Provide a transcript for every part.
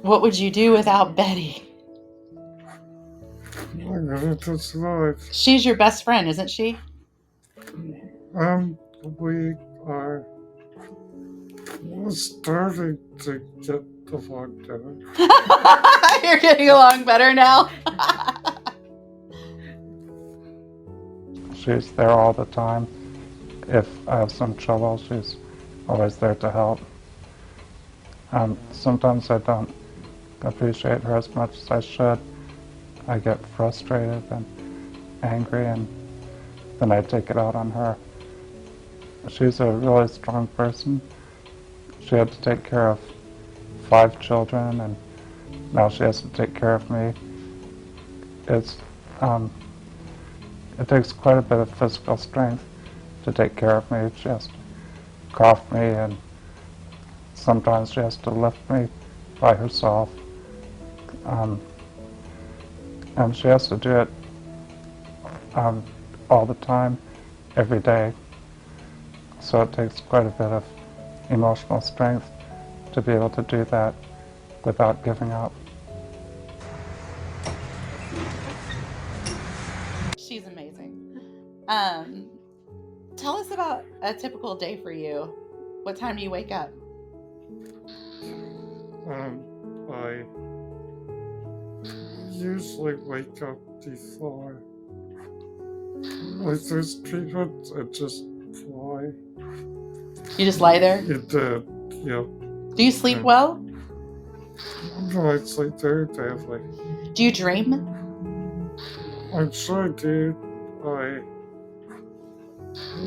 What would you do without Betty? I'm gonna survive. She's your best friend, isn't she? We are starting to get along better. You're getting along better now? She's there all the time. If I have some trouble, she's always there to help. Sometimes I don't appreciate her as much as I should. I get frustrated and angry, and then I take it out on her. She's a really strong person. She had to take care of 5 children, and now she has to take care of me. It takes quite a bit of physical strength to take care of me. She has to cough me, and sometimes she has to lift me by herself. And she has to do it all the time, every day. So it takes quite a bit of emotional strength to be able to do that without giving up. She's amazing. Tell us about a typical day for you. What time do you wake up? I usually wake up before. Like there's treatment, I just fly. You just lie there? You did, yeah. Do you sleep well? No, I sleep very badly. Do you dream? I'm sure I do. I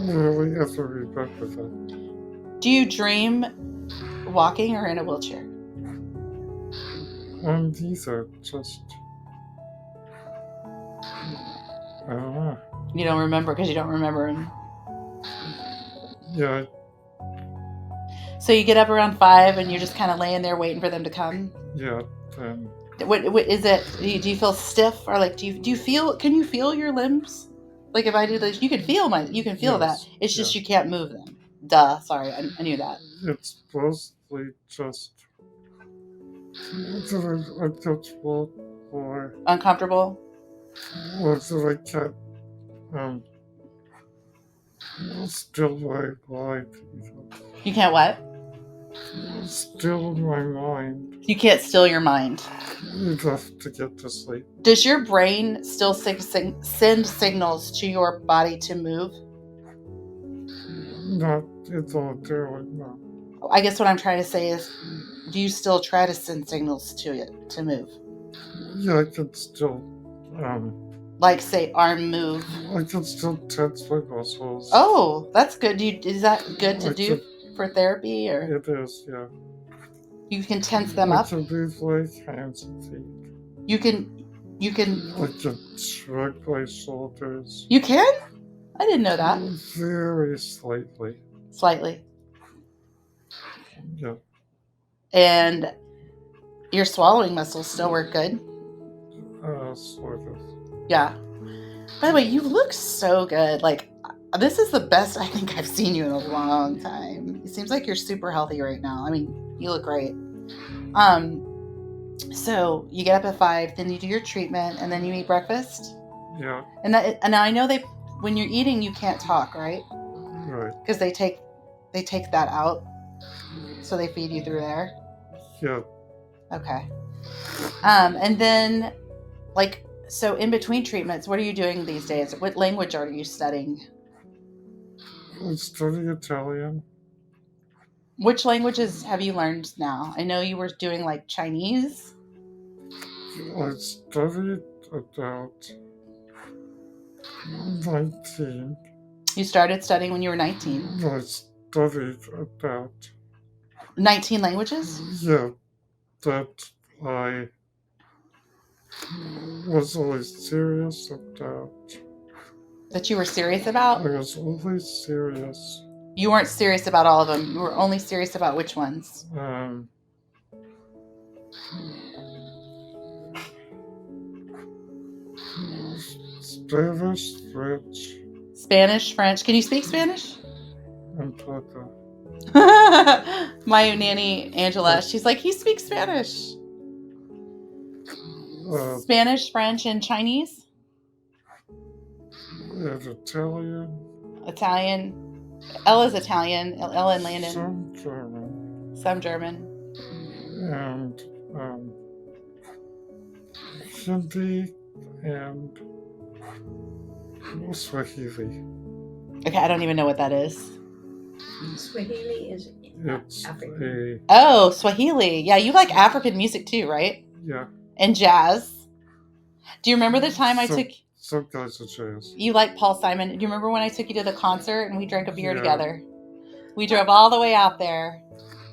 really have to remember that. Do you dream walking or in a wheelchair? These are just... I don't know. You don't remember because you don't remember them. Yeah. So you get up around 5 and you're just kind of laying there waiting for them to come? Yeah. What is it? Do you feel stiff, or like do you feel? Can you feel your limbs? Like if I do this, you can feel Yes, that. It's just you can't move them. Duh. Sorry, I knew that. It's mostly just uncomfortable or Uncomfortable? so I can't still my mind. You can't what? Still my mind. You can't still your mind. Enough to get to sleep. Does your brain still send signals to your body to move? Not involuntarily, no. I guess what I'm trying to say is, do you still try to send signals to it to move? Yeah, I can still like say arm move. I can still tense my muscles. Oh, that's good. Is that good to do for therapy, or? It is, yeah. You can tense them up. I can move my hands and feet. You can. I can shrug my shoulders. You can? I didn't know that. Very slightly. Slightly. Yeah. And your swallowing muscles still work good? Sort of. Yeah. By the way, you look so good. Like, this is the best I think I've seen you in a long time. It seems like you're super healthy right now. I mean, you look great. So you get up at 5, then you do your treatment, and then you eat breakfast? Yeah. And I know when you're eating, you can't talk, right? Right. Because they take that out, so they feed you through there. Yeah. Okay. And then, so in between treatments, what are you doing these days? What language are you studying? I'm studying Italian. Which languages have you learned now? I know you were doing Chinese. I studied about 19. You started studying when you were 19? I studied about 19 languages? Yeah, that I was always serious about. That you were serious about? I was always serious. You weren't serious about all of them. You were only serious about which ones? Spanish, French. Spanish, French. Can you speak Spanish? And Taco. My nanny, Angela, she's like, he speaks Spanish. Spanish, French, and Chinese. And Italian. Italian. Ella's Italian. Ella and Landon. Some German. Some German. And Hindi and Swahili. Okay, I don't even know what that is. Swahili is It's African. Oh, Swahili. Yeah, you like African music too, right? Yeah. And jazz. Do you remember the time I took some kinds of jazz? you like Paul Simon? Do you remember when I took you to the concert and we drank a beer Yeah. together? We drove all the way out there.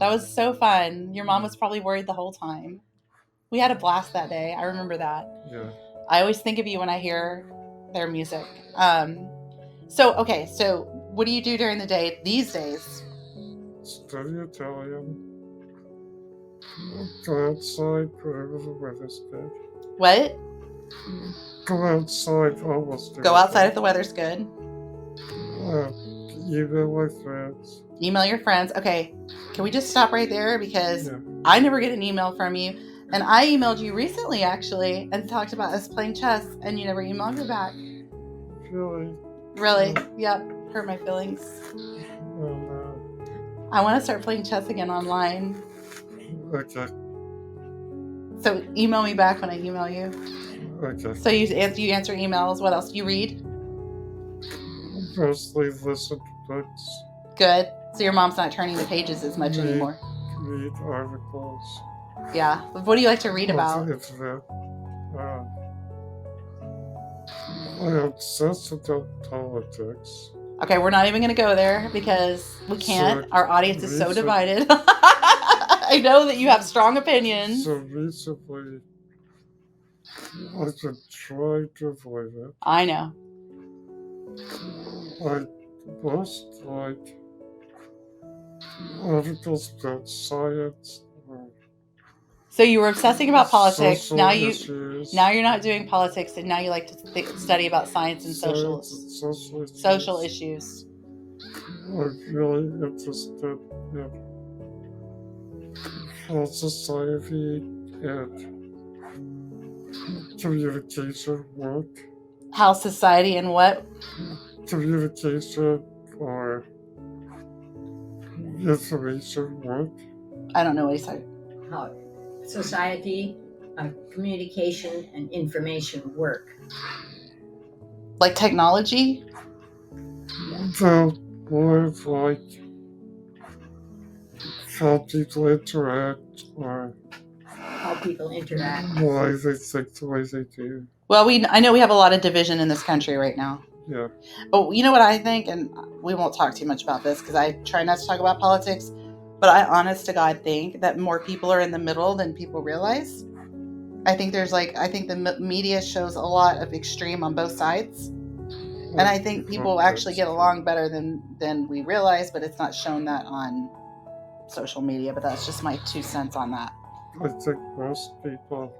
That was so fun. Your mom was probably worried the whole time. We had a blast that day. I remember that. Yeah. I always think of you when I hear their music. So what do you do during the day these days? Study Italian. Go outside wherever the weather's good. What? Go outside almost. Go outside if the weather's good. Email my friends. Email your friends. Okay, can we just stop right there? Because Yeah. I never get an email from you. And I emailed you recently, actually, and talked about us playing chess, and you never emailed me back. Really? Really? Yep. Hurt my feelings. I want to start playing chess again online. Okay. So email me back when I email you. Okay. So you answer emails. What else? You read? Mostly listen to books. Good. So your mom's not turning the pages as much anymore. Read articles. Yeah. What do you like to read about? It's I'm obsessed about politics. Okay, we're not even going to go there because we can't. So Our audience is so recent- divided. I know that you have strong opinions. So recently, I've been trying to avoid it. I know. I most like articles about science or So you were obsessing about politics. social Now issues, you're not doing politics, and now you like to study about science and social issues. I'm really interested in how society and communication work. How society and what? Communication or information work. I don't know what he said. How society, communication, and information work. Like technology? So more of like how people interact or How people interact. why they think the way they do. Well, I know we have a lot of division in this country right now. Yeah. But you know what I think, and we won't talk too much about this because I try not to talk about politics, but I honest to God think that more people are in the middle than people realize. I think the media shows a lot of extreme on both sides. And I think people actually get along better than we realize, but it's not shown that on social media. But that's just my 2 cents on that. I think most people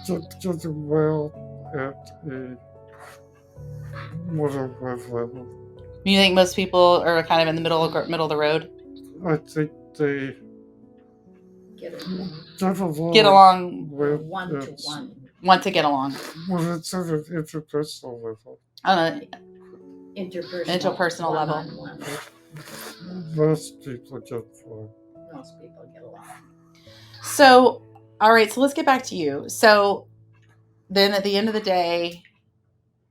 get well at a moderate level. You think most people are kind of in the middle of the road? I think they Get Get along. with one to it's- one. Want to get along. Well, it's at an interpersonal level. On a Interpersonal level. one-on-one. Most people get along. Most people get along. So, all right, so let's get back to you. So then at the end of the day,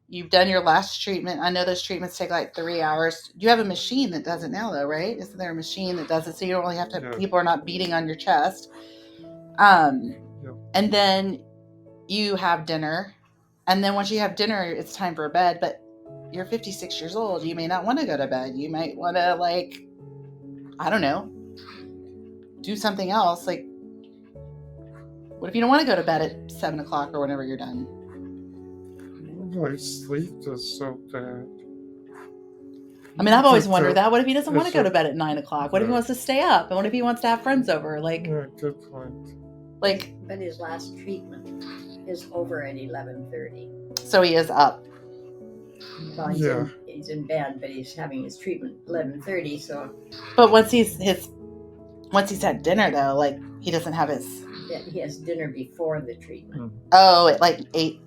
you've done your last treatment. I know those treatments take like 3 hours. You have a machine that does it now though, right? Isn't there a machine that does it so you don't really have to, Yeah. people are not beating on your chest. And then you have dinner. And then once you have dinner, it's time for bed. But you're 56 years old. You may not want to go to bed. You might want to, like, I don't know, do something else. Like, what if you don't want to go to bed at 7 o'clock or whenever you're done? My sleep is so bad. I mean, I've always It's wondered a- that. What if he doesn't want to it's go a- to bed at 9 o'clock? What if he Yeah. wants to stay up? And what if he wants to have friends over? Like, Yeah, good point. But his last treatment is over at 11:30. so he is up. Well, Yeah. he's in bed, but he's having his treatment 11:30. So But once his Once he's had dinner, though, like, he doesn't have his... Yeah, he has dinner before the treatment. Oh, at like 8.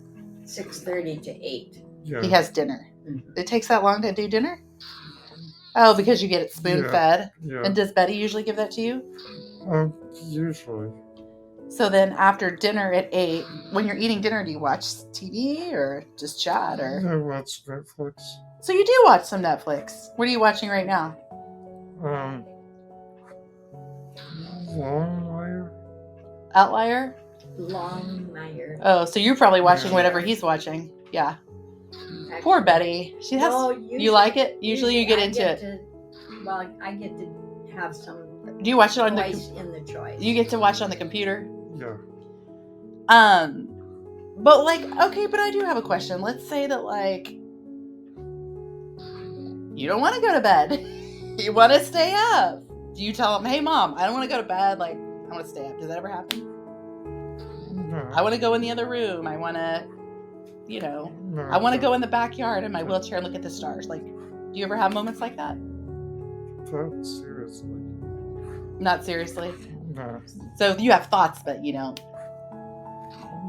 6:30 to 8. Yeah. He has dinner. Mhm. It takes that long to do dinner? Oh, because you get it spoon-fed? Yeah. And does Betty usually give that to you? Usually. So then after dinner at 8, when you're eating dinner, do you watch TV or just chat? Or I watch Netflix. So you do watch some Netflix. What are you watching right now? Longmire. Outlier? Longmire. Oh, so you're probably watching Yeah. whatever he's watching. Yeah. Actually, Poor Betty. She has... no, you like it? Usually you get into it. Well, I get to have some Do you watch it on the... choice in the choice. You get to watch it on the computer? Yeah. But like, okay, but I do have a question. Let's say that, like, you don't want to go to bed. You want to stay up. Do you tell them, hey, Mom, I don't want to go to bed. Like, I want to stay up. Does that ever happen? No. I want to go in the other room. I want to, you know, No, I want to go in the backyard in my wheelchair and look at the stars. Like, do you ever have moments like that? Not seriously. Not seriously. No. So you have thoughts, but you don't.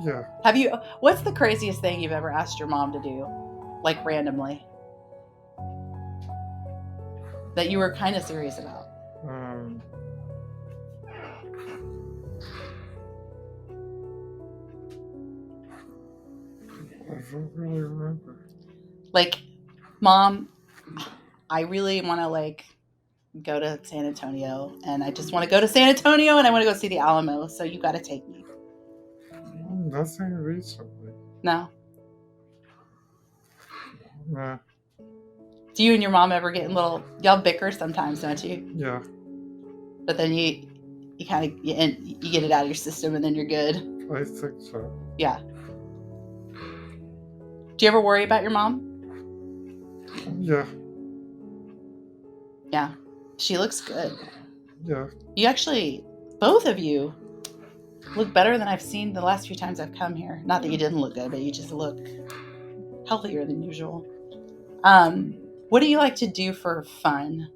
Yeah. Have you, what's the craziest thing you've ever asked your mom to do? Like, randomly? That you were kind of serious about? I don't really remember. Like, Mom, I really want to, like, go to San Antonio, and I just want to go to San Antonio, and I want to go see the Alamo, so you got to take me. Nothing recently. No? Nah. Do you and your mom ever get in little... Y'all bicker sometimes, don't you? Yeah. But then you kind of... You get it out of your system, and then you're good. I think so. Yeah. Do you ever worry about your mom? Yeah. Yeah. She looks good. Yeah. You actually... Both of you look better than I've seen the last few times I've come here. Not that you didn't look good, but you just look healthier than usual. What do you like to do for fun?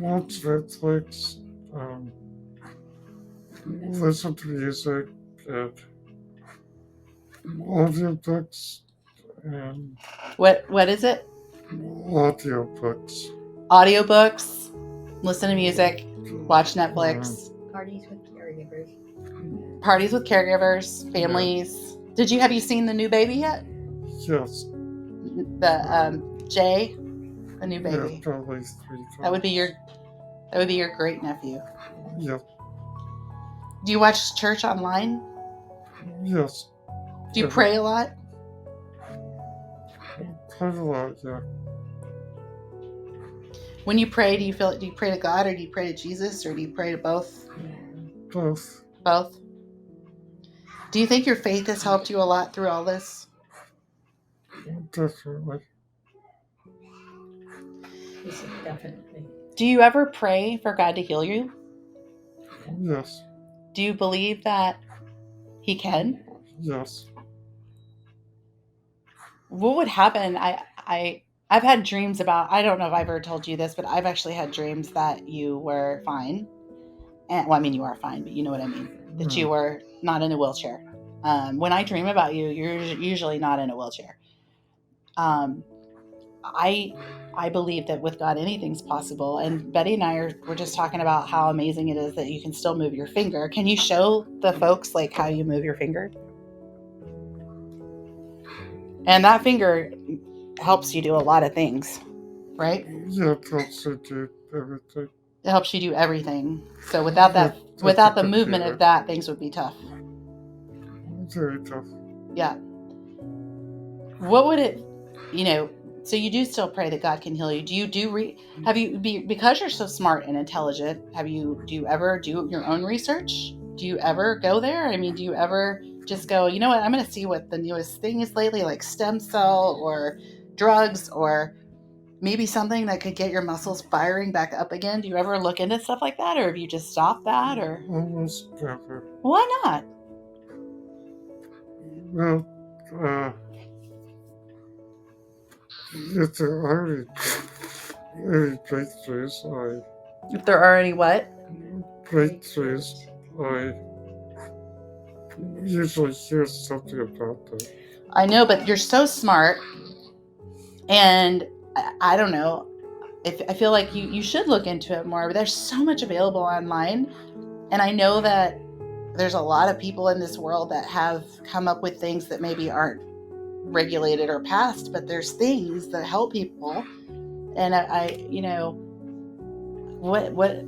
Watch Netflix. Listen to music and audiobooks and What is it? audiobooks. Audiobooks, listen to music, watch Netflix, Parties with caregivers. parties with caregivers, families. Have you seen the new baby yet? Yes. The Jay, the new Yeah, baby. probably 3 times. That would be your great nephew. Yeah. Do you watch church online? Yes. Do you Yeah. pray a lot? Quite a lot, yeah. When you pray, do you pray to God, or do you pray to Jesus, or do you pray to both? Both. Both. Do you think your faith has helped you a lot through all this? Definitely. He said definitely. Do you ever pray for God to heal you? Yes. Do you believe that He can? Yes. What would happen? I've had dreams about, I don't know if I've ever told you this, but I've actually had dreams that you were fine. And, well, I mean, you are fine, but you know what I mean. That you were not in a wheelchair. When I dream about you, you're usually not in a wheelchair. I believe that with God, anything's possible. And Betty and I were just talking about how amazing it is that you can still move your finger. Can you show the folks, like, how you move your finger? And that finger helps you do a lot of things, right? Yeah, it helps you do everything. It helps you do everything. So without that, That's without a the movement computer. of that, things would be tough. Very tough. Yeah. What would it, so you do still pray that God can heal you. Do you because you're so smart and intelligent, do you ever do your own research? Do you ever go there? I mean, do you ever just go, you know what, I'm going to see what the newest thing is lately, like stem cell or drugs or maybe something that could get your muscles firing back up again? Do you ever look into stuff like that, or have you just stopped that? Or Almost never. why not? Well, if there are any breakthroughs, If there are any what? I usually hear something about them. I know, but you're so smart, and I don't know. If I feel like you should look into it more. But there's so much available online, and I know that there's a lot of people in this world that have come up with things that maybe aren't regulated or passed, but there's things that help people. And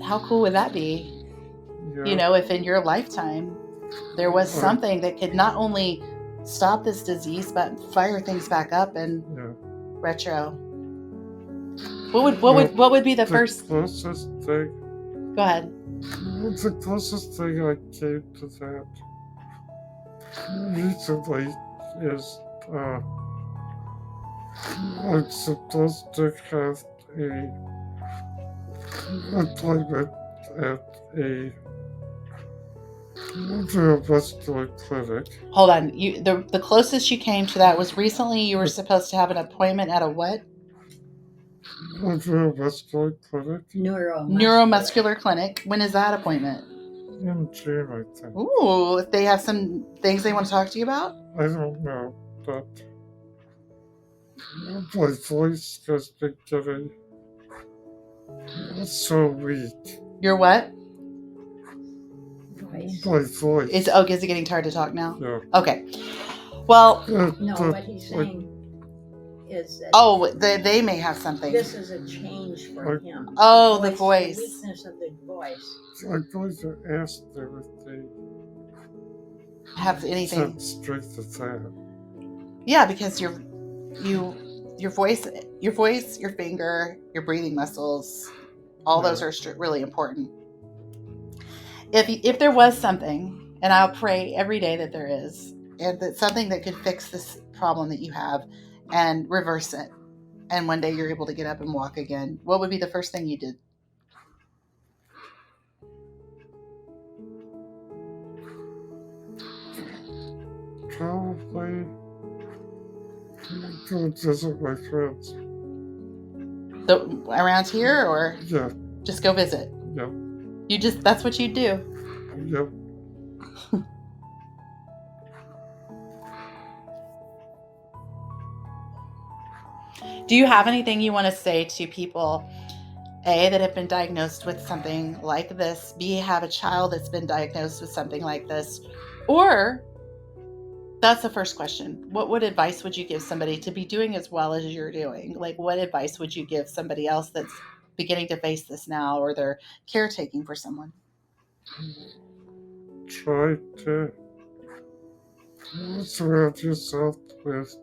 how cool would that be? Yeah. If in your lifetime there was Right. something that could not only stop this disease but fire things back up and Yeah. retro. What would be the first? Closest thing. Go ahead. The closest thing I came to that recently is I'm supposed to have a appointment at a neuromuscular clinic. Hold on. The closest you came to that was recently. You were supposed to have an appointment at a what? A neuromuscular clinic Neuromuscular clinic. When is that appointment? in June, I think. Ooh, if they have some things they want to talk to you about? I don't know, but my voice has been getting so weak. Your what? Voice. My voice. Is it getting tired to talk now? Yeah. Okay. Well, No, what he's saying is that they may have something. this is a change for him. Oh, the voice. The weakness of the voice. I'm going to ask them if they Have anything? said strength of that. Yeah, because your voice, your finger, your breathing muscles, all those are really important. If there was something, and I'll pray every day that there is, and that something that could fix this problem that you have and reverse it, and one day you're able to get up and walk again, what would be the first thing you did? Probably go visit my friends. Around here, or Yeah. just go visit? Yep. That's what you do. Yep. Do you have anything you want to say to people, A, that have been diagnosed with something like this, B, have a child that's been diagnosed with something like this, or, that's the first question, what advice would you give somebody to be doing as well as you're doing? Like, what advice would you give somebody else that's beginning to face this now, or they're caretaking for someone? Try to surround yourself with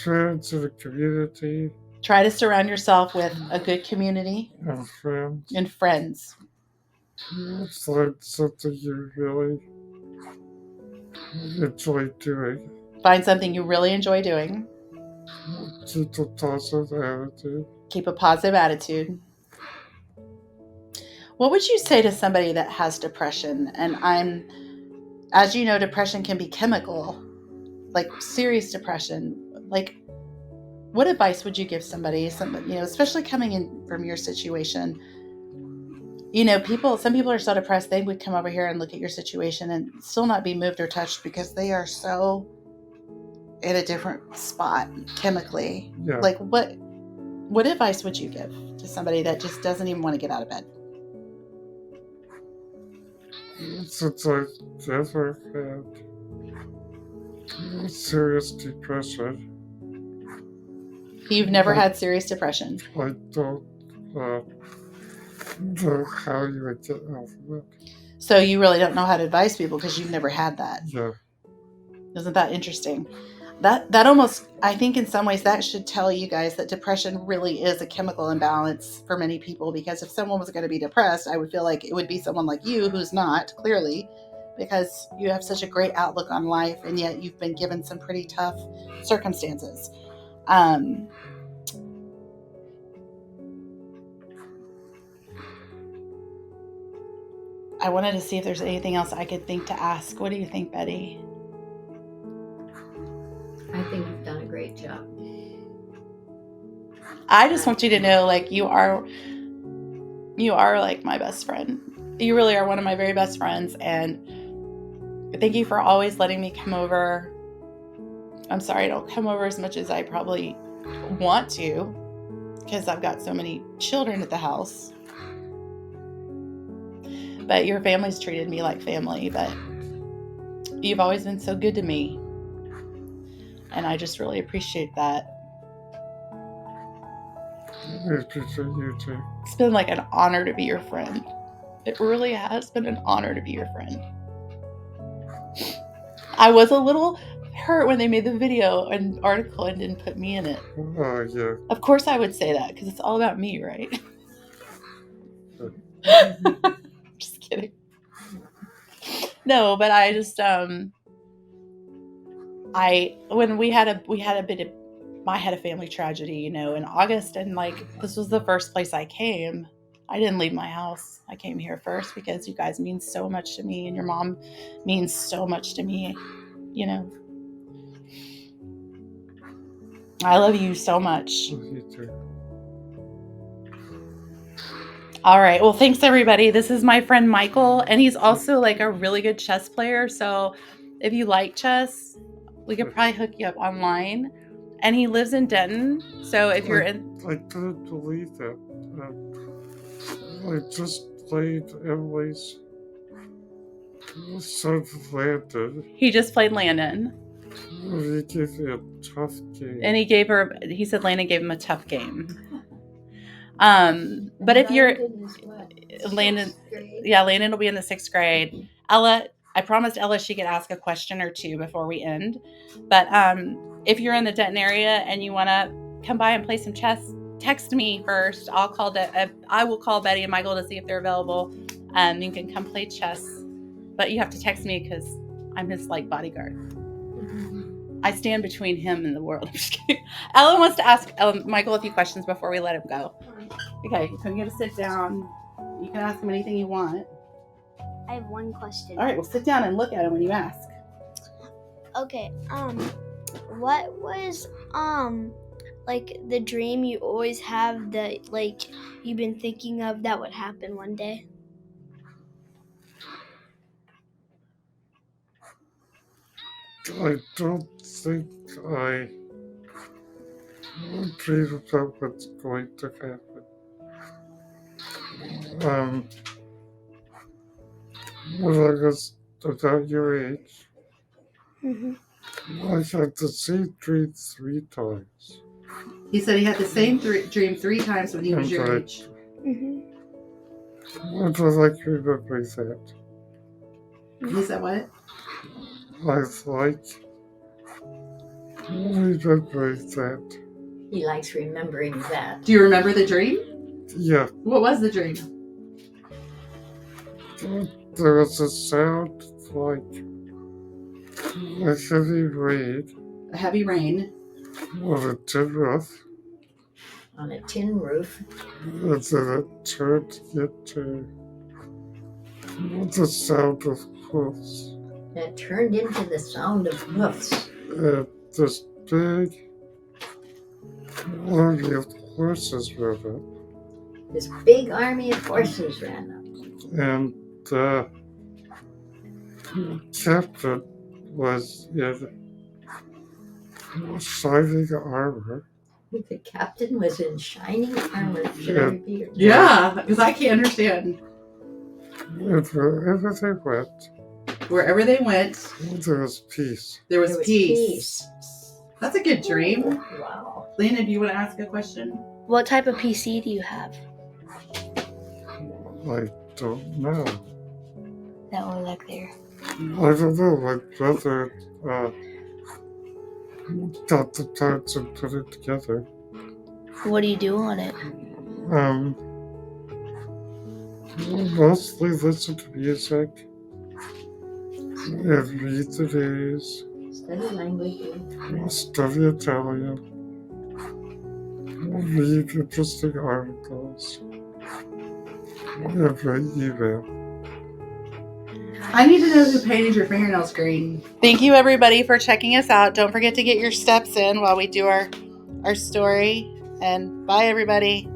friends in the community. Try to surround yourself with a good community And friends. and friends. Find something you really enjoy doing. Find something you really enjoy doing. Keep a positive attitude. Keep a positive attitude. What would you say to somebody that has depression? And as you know, depression can be chemical, like serious depression. Like, what advice would you give somebody, especially coming in from your situation? Some people are so depressed, they would come over here and look at your situation and still not be moved or touched because they are so in a different spot chemically. Yeah. Like, what advice would you give to somebody that just doesn't even want to get out of bed? Since I've never had serious depression. You've never had serious depression? I don't know how you would get out of it. So you really don't know how to advise people because you've never had that. Yeah. Isn't that interesting? That almost, I think in some ways that should tell you guys that depression really is a chemical imbalance for many people, because if someone was going to be depressed, I would feel like it would be someone like you who's not, clearly, because you have such a great outlook on life, and yet you've been given some pretty tough circumstances. I wanted to see if there's anything else I could think to ask. What do you think, Betty? I think you've done a great great job. I just want you to know, like, you are like my best friend. You really are one of my very best friends, and thank you for always letting me come over. I'm sorry I don't come over as much as I probably want to because I've got so many children at the house. But your family's treated me like family, but you've always been so good to me. And I just really appreciate that. I appreciate you too. It's been like an honor to be your friend. It really has been an honor to be your friend. I was a little hurt when they made the video and article and didn't put me in it. Oh, yeah. Of course I would say that because it's all about me, right? Just kidding. No, but I just when we had a family tragedy, in August, and like this was the first place I came. I didn't leave my house. I came here first because you guys mean so much to me, and your mom means so much to me. I love you so much. You too. All right. Well, thanks everybody. This is my friend Michael, and he's also like a really good chess player. So if you like chess, we could probably hook you up online. And he lives in Denton. So if you're in... I couldn't believe that. I just played Emily's son Landon. He just played Landon. He gave me a tough game. And he said Landon gave him a tough game. But if you're... Landon will be in the 6th grade. Ella, I promised Ella she could ask a question or two before we end. But if you're in the Denton area and you want to come by and play some chess, text me first. I will call Betty and Michael to see if they're available. You can come play chess. But you have to text me because I'm his like bodyguard. I stand between him and the world. I'm just kidding. Ella wants to ask Michael a few questions before we let him go. Okay, so you're going to sit down. You can ask him anything you want. I have one question. All right, well, sit down and look at him when you ask. Okay, what was, like, the dream you always have that, like, you've been thinking of that would happen one day? I don't think I dream about what's going to happen. When I was about your age, I had the same dream 3 times. He said he had the same dream 3 times when he was your age. And I like remembering that. He said what? I like remembering that. He likes remembering that. Do you remember the dream? Yeah. What was the dream? There was a sound like a heavy rain. A heavy rain. On a tin roof. On a tin roof. And then it turned into the sound of hoofs. That turned into the sound of hoofs. And this big army of horses ran up. This big army of horses ran up. And the captain was in shining armor. The captain was in shining armor. Should I repeat it? Yeah, because I can't understand. And wherever they went, there was peace. There was peace. That's a good dream. Wow. Lena, do you want to ask a question? What type of PC do you have? I don't know. That one back there. I don't know. My brother got the parts and put it together. What do you do on it? Mostly listen to music and read the news. Study language. Study Italian. Read interesting articles. And write email. I need to know who painted your fingernails green. Thank you, everybody, for checking us out. Don't forget to get your steps in while we do our story. And bye, everybody.